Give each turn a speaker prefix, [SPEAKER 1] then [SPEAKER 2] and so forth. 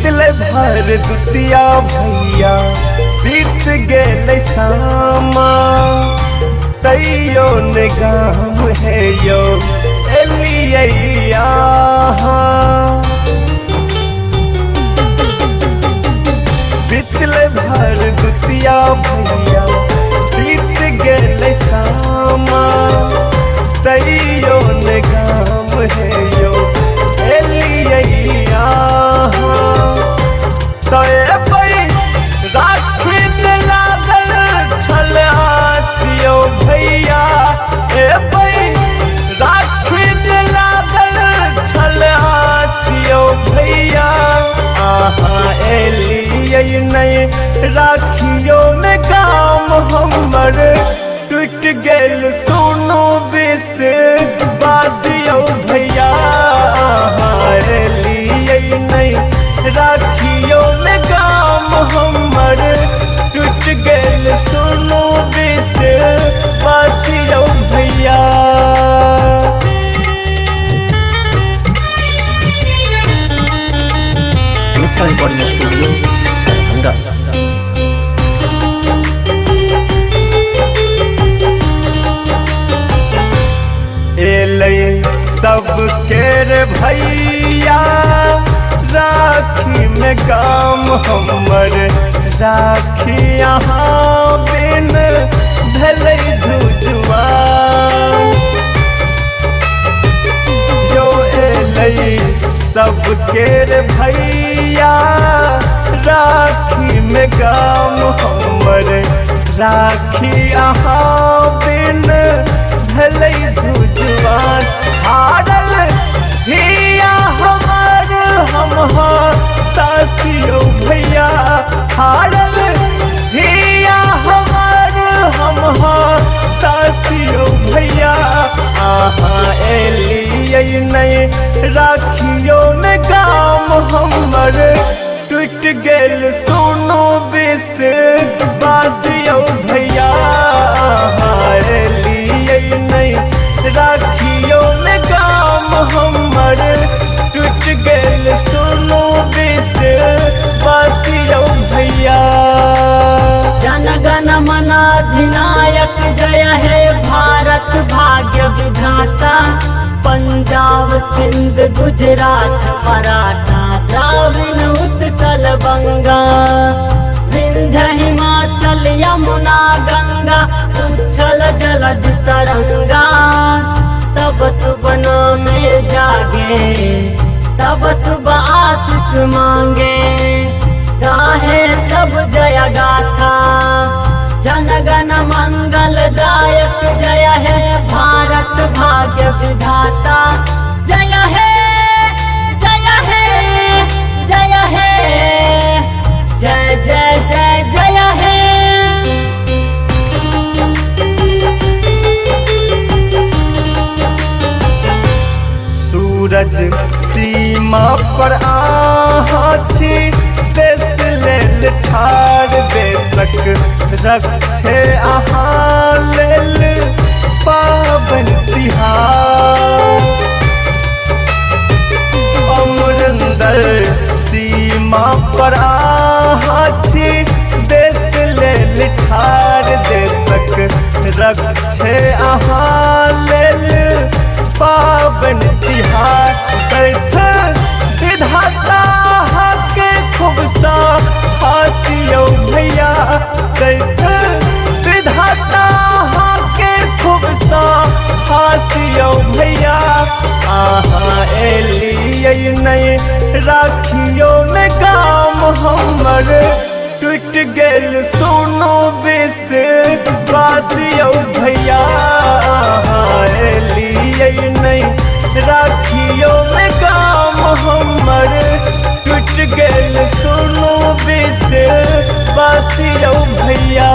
[SPEAKER 1] बीतले भर दुतिया भैया बीत गेल सामा तैयो ने गाम है यो एलिया बीतले भर दुतिया भैया बीत गेल सामा तैयो ने गाम है यो एलिया राखी लागल छल आसियो भैया राखी लागल छल आसियो भैया एलियै नहीं राखियो में काम हमर टूट गेल सुनो बिस बासियो भैया एलियै नहीं राखियो में काम हमर टूट गेल सुनो बिस बासियो भैया सबके रे भैया राखी में काम हमर राखी यहाँ बिन भले झुझुआ जो एलै सबके रे भैया राखी में काम हमर राखी यहाँ बिन भले झुझुआ हारल हिया हमर हम तासियो भैया हारल हिया हमर हम तासियो भैया एलियै नहीं राखियो में काम हमर टूट गेल सुनो बिस बासियो भैया एलियै नहीं राखियो में काम हमर टूट गेल सुनो बिस बासियो भैया
[SPEAKER 2] जन गण मन अधिनायक जय हे भारत भाग्य विधाता पंजाब सिंध गुजरात मराठा द्राविड़ उत्कल बंगा विंध्य हिमाचल यमुना गंगा उच्छल जलधि तरंगा तब सुबह में जागे तब सुबह आशीष मांगे गाहे तब जय गाथा जन गण मंगलदायक जय है भारत भाग्य विधाता जय है जय है जय है जय जय जय जय है
[SPEAKER 1] सूरज सीमा पर आछी देश लेल ठार देशक रक्षे अहाँ लेल पावन तिहार अमरिंदर सीमा पर आछी देश लेल ठार देशक रक्षे अहाँ लेल पावन तिहार विधाता के खूब सा हासियो भैया विधाता के खूब सा हासियो भैया एलियै नहीं राखियो में काम हमर टूट गेल सुनो बिस बासियो भैया एलियै नहीं राखियो में काम हमर टूट गेल सुनो बिस बासियो भैया।